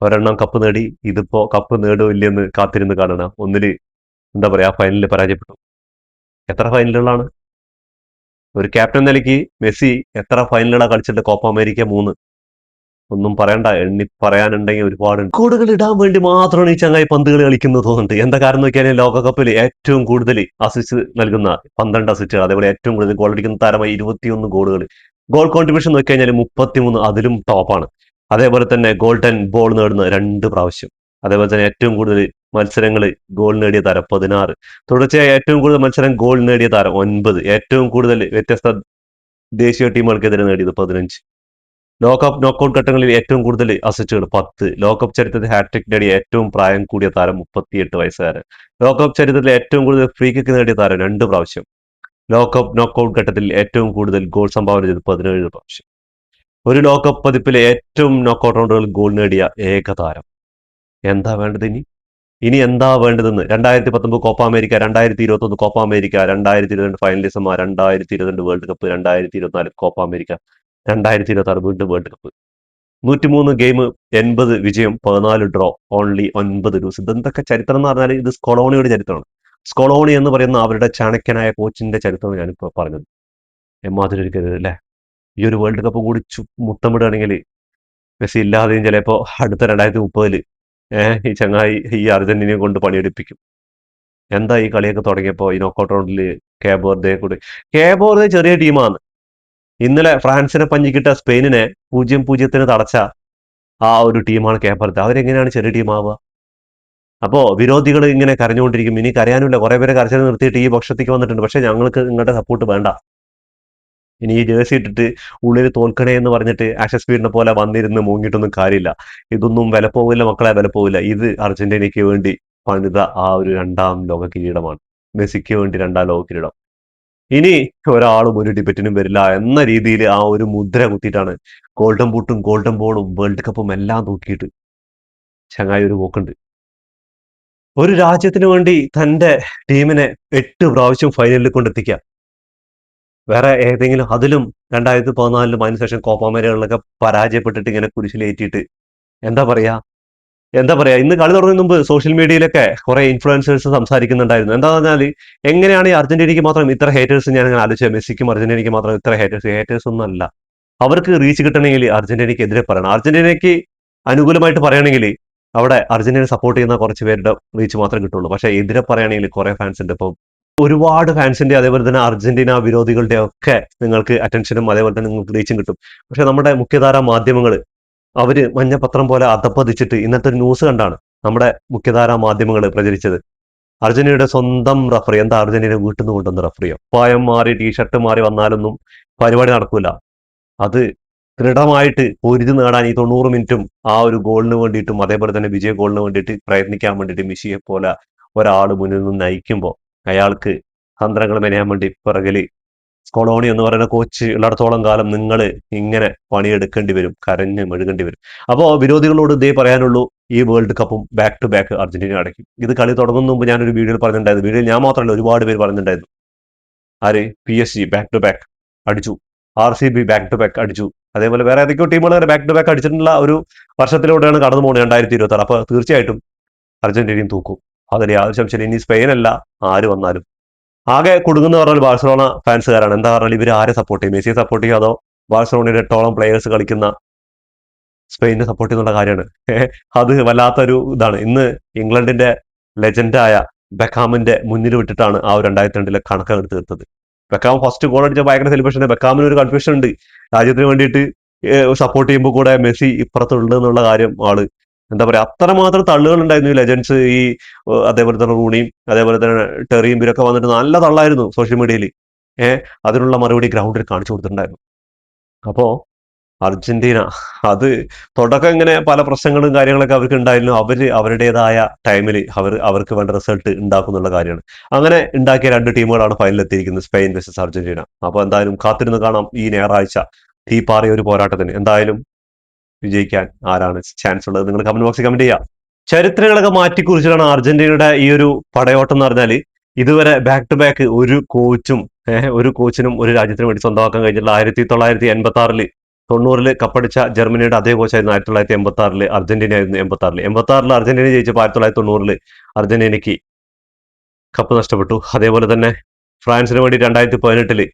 ഒരെണ്ണം കപ്പ് നേടി. ഇതിപ്പോ കപ്പ് നേടോ ഇല്ലെന്ന് കാത്തിരുന്ന് കാണണം. ഒന്നില് എന്താ പറയാ, ഫൈനലിൽ പരാജയപ്പെട്ടു. എത്ര ഫൈനലുകളാണ് ഒരു ക്യാപ്റ്റൻ നിലയ്ക്ക് മെസ്സി എത്ര ഫൈനലുകളാണ് കളിച്ചിട്ട്? Copa America 3. ഒന്നും പറയണ്ട, എണ്ണി പറയാനുണ്ടെങ്കിൽ ഒരുപാട്. റെക്കോർഡുകൾ ഇടാൻ വേണ്ടി മാത്രമാണ് ഈ ചങ്ങായി പന്തുകൾ കളിക്കുന്നത് തോന്നുന്നുണ്ട്. എന്താ കാരണം നോക്കിയാൽ ലോകകപ്പിൽ ഏറ്റവും കൂടുതൽ അസിസ്റ്റ് നൽകുന്ന 12 അസിസ്റ്റുകൾ, അതേപോലെ ഏറ്റവും കൂടുതൽ ഗോൾ അടിക്കുന്ന താരമായി 21 ഗോളുകൾ. ഗോൾ കോൺട്രിബ്യൂഷൻ നോക്കി കഴിഞ്ഞാൽ 33, അതിലും ടോപ്പാണ്. അതേപോലെ തന്നെ ഗോൾഡൻ ബോൾ നേടുന്ന 2 പ്രാവശ്യം. അതേപോലെ തന്നെ ഏറ്റവും കൂടുതൽ മത്സരങ്ങൾ ഗോൾ നേടിയ താരം 16. തുടർച്ചയായി ഏറ്റവും കൂടുതൽ മത്സരം ഗോൾ നേടിയ താരം 9. ഏറ്റവും കൂടുതൽ വ്യത്യസ്ത ദേശീയ ടീമുകൾക്കെതിരെ നേടിയത് 15. ലോകകപ്പ് നോക്കൌട്ട് ഘട്ടങ്ങളിൽ ഏറ്റവും കൂടുതൽ അസിസ്റ്റുകൾ 10. ലോകകപ്പ് ചരിത്രത്തിൽ ഹാട്രിക് നേടിയ ഏറ്റവും പ്രായം കൂടിയ താരം 38 വയസ്സുകാരൻ. ലോകകപ്പ് ചരിത്രത്തിൽ ഏറ്റവും കൂടുതൽ ഫ്രീ കിക്ക് നേടിയ താരം 2 പ്രാവശ്യം. ലോകകപ്പ് നോക്കൌട്ട് ഘട്ടത്തിൽ ഏറ്റവും കൂടുതൽ ഗോൾ സംഭാവന ചെയ്ത് 17 പ്രാവശ്യം. ഒരു ലോകകപ്പ് പതിപ്പിലെ ഏറ്റവും നോക്കൌട്ട് റൗണ്ടുകളിൽ ഗോൾ നേടിയ ഏക താരം. എന്താ വേണ്ടത് ഇനി? ഇനി എന്താ വേണ്ടതെന്ന്? 2019 Copa America, 2021 Copa America, 2022 ഫൈനലിസമ, 2022 world cup, 2024 Copa America, 2026 വീണ്ടും വേൾഡ് കപ്പ്. 103 ഗെയിം, 80 വിജയം, 14 ഡ്രോ, ഓൺലി 9 ലൂസ്. ഇതെന്തൊക്കെ ചരിത്രം എന്ന് പറഞ്ഞാൽ ഇത് സ്കൊളോണിയുടെ ചരിത്രമാണ്. സ്കൊളോണി എന്ന് പറയുന്ന അവരുടെ ചാണക്യനായ കോച്ചിന്റെ ചരിത്രമാണ് ഞാനിപ്പോ പറഞ്ഞത്. എമ്മാതിരി ഒരിക്കരുത് അല്ലെ? ഈ ഒരു വേൾഡ് കപ്പ് കൂടി മുത്തമിടുകയാണെങ്കിൽ മെസ്സി ഇല്ലാതെയും ചിലപ്പോ അടുത്ത 2030 ഈ ചങ്ങായി ഈ അർജന്റീനയെ കൊണ്ട് പണിയെടുപ്പിക്കും. എന്താ ഈ കളിയൊക്കെ തുടങ്ങിയപ്പോ ഈ നോക്കൌട്ട് റൗണ്ടിൽ കേബോർദെ ചെറിയ ടീമാണ്. ഇന്നലെ ഫ്രാൻസിനെ പഞ്ഞിക്കിട്ട സ്പെയിനിനെ 0-0 തടച്ച ആ ഒരു ടീമാണ് കേബോർദെ. അവരെങ്ങനെയാണ് ചെറിയ ടീമാവുക? അപ്പോ വിരോധികൾ ഇങ്ങനെ കരഞ്ഞുകൊണ്ടിരിക്കും. ഇനി കരയാനുമില്ല, കുറെ പേരെ കരച്ചിൽ നിർത്തിയിട്ട് ഈ പക്ഷത്തേക്ക് വന്നിട്ടുണ്ട്. പക്ഷെ ഞങ്ങൾക്ക് നിങ്ങളുടെ സപ്പോർട്ട് വേണ്ട. ഇനി ഈ ജേഴ്സി ഇട്ടിട്ട് ഉള്ളിൽ തോൽക്കണേ എന്ന് പറഞ്ഞിട്ട് ആഷസ് സ്പീഡിനെ പോലെ വന്നിരുന്ന് മൂങ്ങിയിട്ടൊന്നും കാര്യമില്ല. ഇതൊന്നും വില പോവില്ല മക്കളെ, വില പോവില്ല. ഇത് അർജന്റീനയ്ക്ക് വേണ്ടി പണിത ആ ഒരു 2ാം ലോക കിരീടമാണ്. മെസ്സിക്ക് വേണ്ടി 2ാം ലോക കിരീടം. ഇനി ഒരാളും ഒരു ഡിബറ്റിനും വരില്ല എന്ന രീതിയിൽ ആ ഒരു മുദ്ര കുത്തിയിട്ടാണ് ഗോൾഡൻ ബൂട്ടും ഗോൾഡൻ ബോളും വേൾഡ് കപ്പും എല്ലാം തൂക്കിയിട്ട് ചങ്ങായി ഒരു പോക്കുണ്ട്. ഒരു രാജ്യത്തിന് വേണ്ടി തന്റെ ടീമിനെ 8 പ്രാവശ്യം ഫൈനലിൽ കൊണ്ടെത്തിക്കുക. വേറെ ഏതെങ്കിലും, അതിലും 2014 അതിനുശേഷം കോപ്പ അമേരിക്കകളിലൊക്കെ പരാജയപ്പെട്ടിട്ട് ഇങ്ങനെ കുരിശിലേറ്റിയിട്ട് എന്താ പറയാ ഇന്ന് കളി തുടങ്ങുന്നതിന് മുമ്പ് സോഷ്യൽ മീഡിയയിലൊക്കെ കുറെ ഇൻഫ്ലുവൻസേഴ്സ് സംസാരിക്കുന്നുണ്ടായിരുന്നു. എന്താ പറഞ്ഞാൽ എങ്ങനെയാണ് ഈ അർജന്റീനയ്ക്ക് മാത്രം ഇത്ര ഹേറ്റേഴ്സ്? ഞാൻ ആലോചിച്ചത് മെസ്സിക്കും അർജന്റീനയ്ക്ക് മാത്രം ഇത്ര ഹേറ്റേഴ്സ് ഒന്നും അല്ല. അവർക്ക് റീച്ച് കിട്ടണമെങ്കിൽ അർജന്റീനയ്ക്ക് എതിരെ പറയണം. അർജന്റീനയ്ക്ക് അനുകൂലമായിട്ട് പറയുകയാണെങ്കിൽ അവിടെ അർജന്റീന സപ്പോർട്ട് ചെയ്യുന്ന കുറച്ച് പേരുടെ റീച്ച് മാത്രമേ കിട്ടുള്ളൂ. പക്ഷെ എതിരെ പറയുകയാണെങ്കിൽ കുറെ ഫാൻസ് ഉണ്ട്. ഇപ്പം ഒരുപാട് ഫാൻസിന്റെ, അതേപോലെ തന്നെ അർജന്റീന വിരോധികളുടെ ഒക്കെ നിങ്ങൾക്ക് അറ്റൻഷനും അതേപോലെ തന്നെ നിങ്ങൾക്ക് റീച്ചും കിട്ടും. പക്ഷെ നമ്മുടെ മുഖ്യധാരാ മാധ്യമങ്ങൾ അവര് മഞ്ഞപത്രം പോലെ അധപ്പതിച്ചിട്ട് ഇന്നത്തെ ഒരു ന്യൂസ് കണ്ടാണ് നമ്മുടെ മുഖ്യധാരാ മാധ്യമങ്ങൾ പ്രചരിച്ചത്. അർജന്റീനയുടെ സ്വന്തം റഫറി, എന്താ അർജന്റീന വീട്ടിൽ നിന്ന് കൊണ്ടുവന്ന റഫറിയോ? പായം മാറി ടീഷർട്ട് മാറി വന്നാലൊന്നും പരിപാടി നടക്കൂല. അത് ദൃഢമായിട്ട് പൊരുതി നേടാൻ ഈ 90 മിനിറ്റും ആ ഒരു ഗോളിന് വേണ്ടിയിട്ടും അതേപോലെ തന്നെ വിജയ ഗോളിന് വേണ്ടിയിട്ട് പ്രയത്നിക്കാൻ വേണ്ടിയിട്ട് മെസ്സിയെ പോലെ ഒരാൾ മുന്നിൽ നിന്ന് നയിക്കുമ്പോൾ അയാൾക്ക് തന്ത്രങ്ങൾ മെനയാൻ വേണ്ടി പിറകില് സ്കൊളോണി എന്ന് പറയുന്ന കോച്ച് ഉള്ളിടത്തോളം കാലം നിങ്ങൾ ഇങ്ങനെ പണിയെടുക്കേണ്ടി വരും, കരഞ്ഞ് മെഴുകേണ്ടി വരും. അപ്പോൾ വിരോധികളോട് ഇതേ പറയാനുള്ളൂ, ഈ വേൾഡ് കപ്പും ബാക്ക് ടു ബാക്ക് അർജന്റീന അടയ്ക്കും. ഇത് കളി തുടങ്ങുന്ന മുമ്പ് ഞാനൊരു വീഡിയോയിൽ പറഞ്ഞിട്ടുണ്ടായിരുന്നു. വീഡിയോയിൽ ഞാൻ മാത്രമല്ല ഒരുപാട് പേര് പറഞ്ഞിട്ടുണ്ടായിരുന്നു. ആര് PSG ബാക്ക് ടു ബാക്ക് അടിച്ചു, RCB ബാക്ക് ടു ബാക്ക് അടിച്ചു, അതേപോലെ വേറെ ഏതൊക്കെയോ ടീമുകൾ ബാക്ക് ടു ബാക്ക് അടിച്ചിട്ടുള്ള ഒരു വർഷത്തിലൂടെയാണ് കടന്നു പോകുന്നത് 2026. അപ്പൊ തീർച്ചയായിട്ടും അർജന്റീനയും തൂക്കും, അതിൽ യാതൊരു സംശയം. ഇനി സ്പെയിൻ അല്ല, ആര് വന്നാലും. ആകെ കുടുങ്ങുന്ന പറഞ്ഞാൽ ബാഴ്സലോണ ഫാൻസുകാരാണ്. എന്താ പറഞ്ഞാൽ ഇവർ ആരെ സപ്പോർട്ട് ചെയ്യും, മെസ്സിയെ സപ്പോർട്ട് ചെയ്യും അതോ ബാഴ്സലോണയുടെ 8ഓളം പ്ലേയേഴ്സ് കളിക്കുന്ന സ്പെയിനെ സപ്പോർട്ട് ചെയ്യുന്നുള്ള കാര്യമാണ്. അത് വല്ലാത്തൊരു ഇതാണ്. ഇന്ന് ഇംഗ്ലണ്ടിന്റെ ലെജൻഡായ ബെക്കാമിന്റെ മുന്നിൽ വിട്ടിട്ടാണ് ആ ഒരു 2002 കണക്ക് എടുത്ത് തീർത്തത്. ബെക്കാം ഫസ്റ്റ് ഗോൾ അടിച്ച ഭയങ്കര സെലിബ്രേഷൻ. ബെക്കാമിന് ഒരു കൺഫ്യൂഷൻ ഉണ്ട്, രാജ്യത്തിന് വേണ്ടിയിട്ട് സപ്പോർട്ട് ചെയ്യുമ്പോൾ കൂടെ മെസ്സി ഇപ്പുറത്തുണ്ട് എന്നുള്ള കാര്യം. ആള് എന്താ പറയാ, അത്രമാത്രം തള്ളുകൾ ഉണ്ടായിരുന്നു ഈ ലെജൻസ്. അതേപോലെ തന്നെ റൂണിയും അതേപോലെ തന്നെ ടെറിയും ഇവരൊക്കെ വന്നിട്ട് നല്ല തള്ളായിരുന്നു സോഷ്യൽ മീഡിയയിൽ. അതിനുള്ള മറുപടി ഗ്രൗണ്ടിൽ കാണിച്ചു കൊടുത്തിട്ടുണ്ടായിരുന്നു. അപ്പോ അർജന്റീന അത് തുടക്കം ഇങ്ങനെ പല പ്രശ്നങ്ങളും കാര്യങ്ങളൊക്കെ അവർക്ക് ഉണ്ടായിരുന്നു. അവരുടേതായ ടൈമിൽ അവർക്ക് വേണ്ട റിസൾട്ട് ഉണ്ടാക്കുന്നുള്ള കാര്യമാണ്. അങ്ങനെ ഉണ്ടാക്കിയ രണ്ട് ടീമുകളാണ് ഫൈനലിൽ എത്തിയിരിക്കുന്നത്, സ്പെയിൻ വേഴ്സസ് അർജന്റീന. അപ്പൊ എന്തായാലും കാത്തിരുന്ന് കാണാം ഈ ഞായറാഴ്ച തീപ്പാറിയ ഒരു പോരാട്ടത്തിന്. എന്തായാലും വിജയിക്കാൻ ആരാണ് ചാൻസ് ഉള്ളത് നിങ്ങൾ കമന്റ് ബോക്സിൽ കമന്റ് ചെയ്യാം. ചരിത്രങ്ങളൊക്കെ മാറ്റിക്കുറിച്ചിട്ടാണ് അർജന്റീനയുടെ ഈ ഒരു പടയോട്ടം എന്ന് പറഞ്ഞാൽ, ഇതുവരെ ബാക്ക് ടു ബാക്ക് ഒരു കോച്ചിനും ഒരു രാജ്യത്തിനും വേണ്ടി സ്വന്തമാക്കാൻ കഴിഞ്ഞിട്ടുള്ള 1986 90 കപ്പടിച്ച ജർമ്മനിയുടെ അതേ കോച്ചായിരുന്നു 1986 അർജന്റീന ആയിരുന്നു. 86 അർജന്റീന ജയിച്ചപ്പോൾ 1990 അർജന്റീനയ്ക്ക് കപ്പ് നഷ്ടപ്പെട്ടു. അതേപോലെ തന്നെ ഫ്രാൻസിന് വേണ്ടി 2018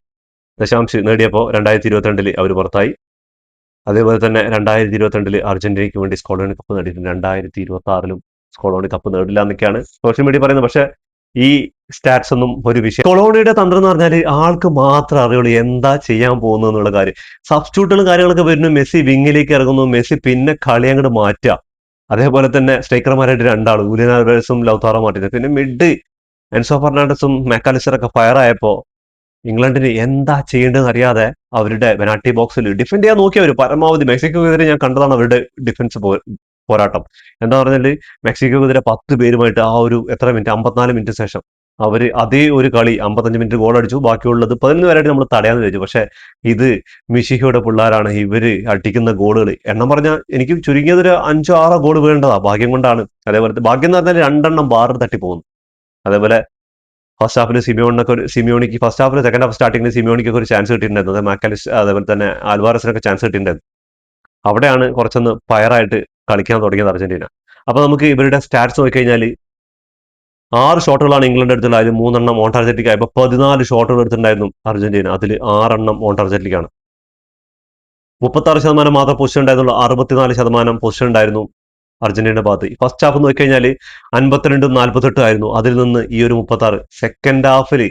ദശാംശ് നേടിയപ്പോൾ 2022 അവർ പുറത്തായി. അതേപോലെ തന്നെ 2022 അർജന്റീനയ്ക്ക് വേണ്ടി സ്കോളോണി കപ്പ് നേടിയിട്ടുണ്ട്. 2026 സ്കോളോണി കപ്പ് നേടില്ല എന്നൊക്കെയാണ് സോഷ്യൽ മീഡിയ പറയുന്നത്. പക്ഷെ ഈ സ്റ്റാറ്റ്സ് ഒന്നും ഒരു വിഷയം. കൊളോണിയുടെ തന്ത്രം എന്ന് പറഞ്ഞാൽ ആൾക്ക് മാത്രം അറിയുള്ളൂ എന്താ ചെയ്യാൻ പോകുന്നു എന്നുള്ള കാര്യം. സബ്സ്റ്റിറ്റ്യൂട്ടുകളും കാര്യങ്ങളൊക്കെ വരുന്നു, മെസ്സി വിങ്ങിലേക്ക് ഇറങ്ങുന്നു, മെസ്സി പിന്നെ കളി അങ്ങോട്ട് മാറ്റുക. അതേപോലെ തന്നെ സ്ട്രൈക്കർമാരായിട്ട് രണ്ടാളും ജൂലിയൻ ആൽവാരസും ലൗതാറോ മാർട്ടിനസും. പിന്നെ മിഡ് എൻസോ ഫെർണാണ്ടസും മെക്കാലിസ്റ്ററൊക്കെ ഫയർ ആയപ്പോ ഇംഗ്ലണ്ടിന് എന്താ ചെയ്യേണ്ടതെന്ന് അറിയാതെ അവരുടെ പെനാൽറ്റി ബോക്സിൽ ഡിഫെൻഡ് ചെയ്യാൻ നോക്കിയവർ പരമാവധി. മെക്സിക്കോക്കെതിരെ ഞാൻ കണ്ടതാണ് അവരുടെ ഡിഫൻസ് പോരാട്ടം. എന്താ പറഞ്ഞാല് മെക്സിക്കോക്കെതിരെ 10 പേരുമായിട്ട് ആ ഒരു എത്ര മിനിറ്റ്, 54 മിനിറ്റ് ശേഷം അവര് അതേ ഒരു കളി 55 മിനിറ്റ് ഗോൾ അടിച്ചു. ബാക്കിയുള്ളത് 11 വരെയായിട്ട് നമ്മൾ തടയാന്ന് വെച്ചു. പക്ഷെ ഇത് മിഷിഹയുടെ പിള്ളേരാണ്, ഇവര് അടിക്കുന്ന ഗോളുകൾ എണ്ണം പറഞ്ഞാൽ എനിക്ക് ചുരുങ്ങിയത് ഒരു 5-6 ഗോൾ വീഴേണ്ടതാ. ഭാഗ്യം കൊണ്ടാണ്. അതേപോലെ ഭാഗ്യം എന്ന് പറഞ്ഞാൽ 2 ബാറിൽ തട്ടി പോകുന്നു. അതേപോലെ ഫസ്റ്റ് ഹാഫിൽ സിമിയോണിക്ക് ഫസ്റ്റ് ഹാഫിൽ സെക്കൻഡ് ഹാഫ് സ്റ്റാർട്ടിങ്ങിൽ സിമിയോണിക്കൊക്കെ ഒരു ചാൻസ് കിട്ടിയിട്ടുണ്ടായിരുന്നു. മാക്കലിസ് അതേപോലെ തന്നെ ആൽവാരസിനൊക്കെ ചാൻസ് കിട്ടിയിട്ടുണ്ടായിരുന്നു. അവിടെയാണ് കുറച്ചൊന്ന് ഫയറായിട്ട് കളിക്കാൻ തുടങ്ങിയത് അർജന്റീന. അപ്പൊ നമുക്ക് ഇവരുടെ സ്റ്റാറ്റ്സ് നോക്കിക്കഴിഞ്ഞാൽ 6 ഷോട്ടുകളാണ് ഇംഗ്ലണ്ട് എടുത്തുള്ളത്. അതിൽ 3 ഓൺ ടാർജറ്റിക് ആയപ്പോൾ 14 ഷോട്ടുകൾ എടുത്തിട്ടുണ്ടായിരുന്നു അർജന്റീന. അതിൽ 6 ഓൺ ടാർജറ്റിക്കാണ്. 36% മാത്രം പൊസിഷൻ ഉണ്ടായിരുന്നുള്ളൂ. 64% പൊസിഷൻ ഉണ്ടായിരുന്നു അർജന്റീനയുടെ ഭാഗത്ത്. ഫസ്റ്റ് ഹാഫ് നോക്കിക്കഴിഞ്ഞാൽ 52-ഉം 48 ആയിരുന്നു. അതിൽ നിന്ന് ഈ ഒരു 36 സെക്കൻഡ് ഹാഫിൽ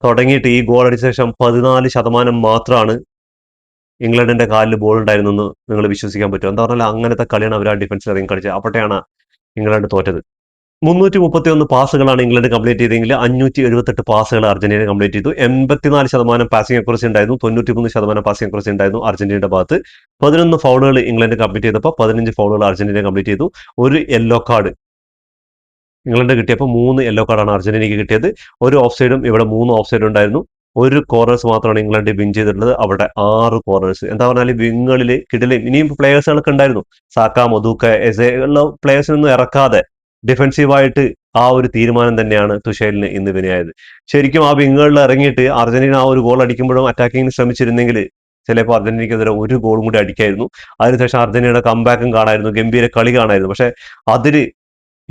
തുടങ്ങിയിട്ട് ഈ ഗോൾ അടിച്ച ശേഷം 14% മാത്രമാണ് ഇംഗ്ലണ്ടിന്റെ കാലിൽ ബോൾ ഉണ്ടായിരുന്നു എന്ന് നിങ്ങൾ വിശ്വസിക്കാൻ പറ്റും. എന്താ പറഞ്ഞാൽ അങ്ങനത്തെ കളിയാണ് അവർ ആ ഡിഫൻസിൽ ഇറങ്ങി കളിച്ചത്. അപ്പോഴാണ് ഇംഗ്ലണ്ട് തോറ്റത്. 331 പാസുകളാണ് ഇംഗ്ലണ്ട് കംപ്ലീറ്റ് ചെയ്തെങ്കിൽ 578 പാസുകൾ അർജന്റീന കംപ്ലീറ്റ് ചെയ്തു. 84% പാസിംഗ് അക്യുറസി ഉണ്ടായിരുന്നു. 93% പാസിംഗ് അക്യുറസി ഉണ്ടായിരുന്നു അർജന്റീനയുടെ ഭാഗത്ത്. 11 ഫൗളുകൾ ഇംഗ്ലണ്ട് കംപ്ലീറ്റ് ചെയ്തപ്പോൾ 15 ഫൗളുകൾ അർജന്റീന കംപ്ലീറ്റ് ചെയ്തു. ഒരു യെല്ലോ കാർഡ് ഇംഗ്ലണ്ട് കിട്ടിയപ്പോൾ 3 യെല്ലോ കാർഡാണ് അർജന്റീനയ്ക്ക് കിട്ടിയത്. ഒരു ഓഫ് സൈഡും ഇവിടെ 3 ഓഫ് സൈഡ് ഉണ്ടായിരുന്നു. ഒരു കോർണേഴ്സ് മാത്രമാണ് ഇംഗ്ലണ്ട് വിൻ ചെയ്തിട്ടുള്ളത്. അവിടെ 6 കോർണേഴ്സ്. എന്താ പറഞ്ഞാൽ വിങ്ങളിൽ കിടിലും ഇനിയും പ്ലേയേഴ്സുകളൊക്കെ ഉണ്ടായിരുന്നു. സാക്ക, മൊദൂക്ക, എസെ ഉള്ള പ്ലേയേഴ്സിനൊന്നും ഇറക്കാതെ ഡിഫെൻസീവായിട്ട് ആ ഒരു തീരുമാനം തന്നെയാണ് തുഷേലിന് ഇന്ന് വിനയായത്. ശരിക്കും ആ വിങ്ങുകളിൽ ഇറങ്ങിയിട്ട് അർജന്റീന ആ ഒരു ഗോൾ അടിക്കുമ്പോഴും അറ്റാക്കിങ്ങിന് ശ്രമിച്ചിരുന്നെങ്കിൽ ചിലപ്പോൾ അർജന്റീനയ്ക്കെതിരെ ഒരു ഗോളും കൂടി അടിക്കായിരുന്നു. അതിനുശേഷം അർജന്റീനയുടെ കംബാക്കും കാണായിരുന്നു, ഗംഭീര കളി കാണായിരുന്നു. പക്ഷെ അതില്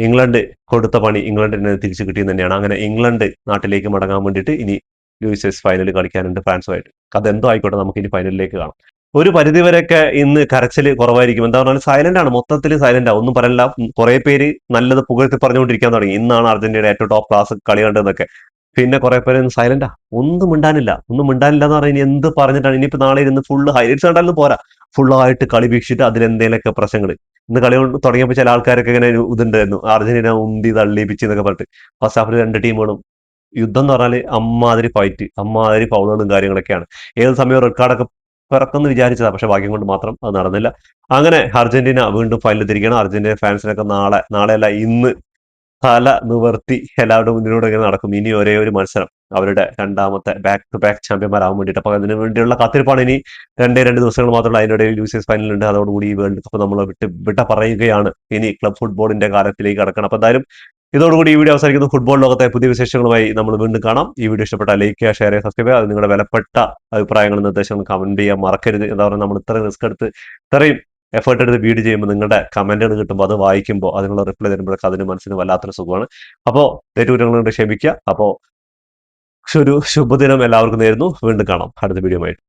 ഇംഗ്ലണ്ട് കൊടുത്ത പണി ഇംഗ്ലണ്ടിന് തിരിച്ചു കിട്ടിയെന്ന് തന്നെയാണ്. അങ്ങനെ ഇംഗ്ലണ്ട് നാട്ടിലേക്ക് മടങ്ങാൻ വേണ്ടിയിട്ട് ഇനി യുഎസ്എസ് ഫൈനൽ കളിക്കാനുണ്ട് ഫ്രാൻസുമായിട്ട്. അതെന്തോ ആയിക്കോട്ടെ, നമുക്ക് ഇനി ഫൈനലിലേക്ക് കാണാം. ഒരു പരിധിവരെയൊക്കെ ഇന്ന് കരച്ചിൽ കുറവായിരിക്കും. എന്താ പറഞ്ഞാൽ സൈലന്റ് ആണ്, മൊത്തത്തിൽ സൈലന്റ് ആണ്, ഒന്നും പറയില്ല. കുറെ പേര് നല്ലത് പുകഴ്ത്തി പറഞ്ഞുകൊണ്ടിരിക്കാൻ തുടങ്ങി. ഇന്നാണ് അർജന്റീന ഏറ്റവും ടോപ്പ് ക്ലാസ് കളി കണ്ടതെന്നൊക്കെ. പിന്നെ കുറെ പേര് സൈലന്റാ, ഒന്നും മിണ്ടാനില്ല എന്ന് പറഞ്ഞാൽ ഇനി എന്ത് പറഞ്ഞിട്ടാണ്. ഇനിയിപ്പോ നാളെ ഇരുന്ന് ഫുള്ള് ഹൈലൈറ്റ്സ് കണ്ടാലും പോരാ, ഫുള്ളായിട്ട് കളി വീക്ഷിച്ചിട്ട് അതിലെന്തേലൊക്കെ പ്രശ്നങ്ങൾ. ഇന്ന് കളി തുടങ്ങിയപ്പോൾ ചില ആൾക്കാരൊക്കെ ഇങ്ങനെ ഒരു ഇതുണ്ടായിരുന്നു, അർജന്റീന ഉന്തി തള്ളിപ്പിച്ച് എന്നൊക്കെ പറഞ്ഞിട്ട്. ഫസ്റ്റ് ഹാഫിൽ രണ്ട് ടീമുകളും യുദ്ധം എന്ന് പറഞ്ഞാൽ അമ്മാതിരി ഫൈറ്റ്, അമ്മാതിരി ഫൗളുകളും കാര്യങ്ങളൊക്കെയാണ്. ഏത് സമയവും റെഡ് കാർഡൊക്കെ പിറക്കെന്ന് വിചാരിച്ചതാ, പക്ഷെ ഭാഗ്യം കൊണ്ട് മാത്രം അത് നടന്നില്ല. അങ്ങനെ അർജന്റീന വീണ്ടും ഫൈനൽ തിരിക്കണം. അർജന്റീന ഫാൻസിനൊക്കെ നാളെയല്ല ഇന്ന് തല നിവർത്തി എല്ലാവരുടെ മുന്നിലൂടെ ഇങ്ങനെ നടക്കും. ഇനി ഒരേ ഒരു മത്സരം, അവരുടെ രണ്ടാമത്തെ ബാക്ക് ടു ബാക്ക് ചാമ്പ്യന്മാരാകാൻ വേണ്ടിയിട്ട്. അപ്പൊ അതിന് വേണ്ടിയുള്ള കാത്തിരിപ്പാണ്. ഇനി 2 ദിവസങ്ങൾ മാത്രമല്ല, അതിനിടയിൽ യുഎസ് ഫൈനൽ ഉണ്ട്. അതോടുകൂടി ഈ വേൾഡ് കപ്പ് നമ്മൾ വിട്ട പറയുകയാണ്. ഇനി ക്ലബ് ഫുട്ബോളിന്റെ കാലത്തിലേക്ക് കടക്കണം. അപ്പൊ എന്തായാലും ഇതോടുകൂടി ഈ വീഡിയോ അവസാനിക്കുന്നു. ഫുട്ബോൾ ലോകത്തെ പുതിയ വിശേഷങ്ങളുമായി നമ്മൾ വീണ്ടും കാണാം. ഈ വീഡിയോ ഇഷ്ടപ്പെട്ടാൽ ലൈക്ക് ചെയ്യുക, ഷെയർ ചെയ്യുക, സബ്സ്ക്രൈബ് ചെയ്യുക. അത് നിങ്ങളുടെ വിലപ്പെട്ട അഭിപ്രായങ്ങളും നിർദ്ദേശങ്ങളും കമന്റ് ചെയ്യാൻ മറക്കരുത്. എന്താ പറയുക, നമ്മൾ ഇത്രയും റിസ്ക് എടുത്ത് ഇത്രയും എഫേർട്ട് എടുത്ത് വീഡിയോ ചെയ്യുമ്പോൾ നിങ്ങളുടെ കമന്റുകൾ കിട്ടുമ്പോൾ അത് വായിക്കുമ്പോൾ അതിനുള്ള റിപ്ലൈ തരുമ്പോഴൊക്കെ അതിന് മനസ്സിന് വല്ലാത്തൊരു സുഖമാണ്. അപ്പോൾ തെറ്റുകുറ്റങ്ങളുണ്ട് ക്ഷമിക്കുക. അപ്പോൾ ഒരു ശുഭദിനം എല്ലാവർക്കും നേരുന്നു. വീണ്ടും കാണാം അടുത്ത വീഡിയോ ആയിട്ട്.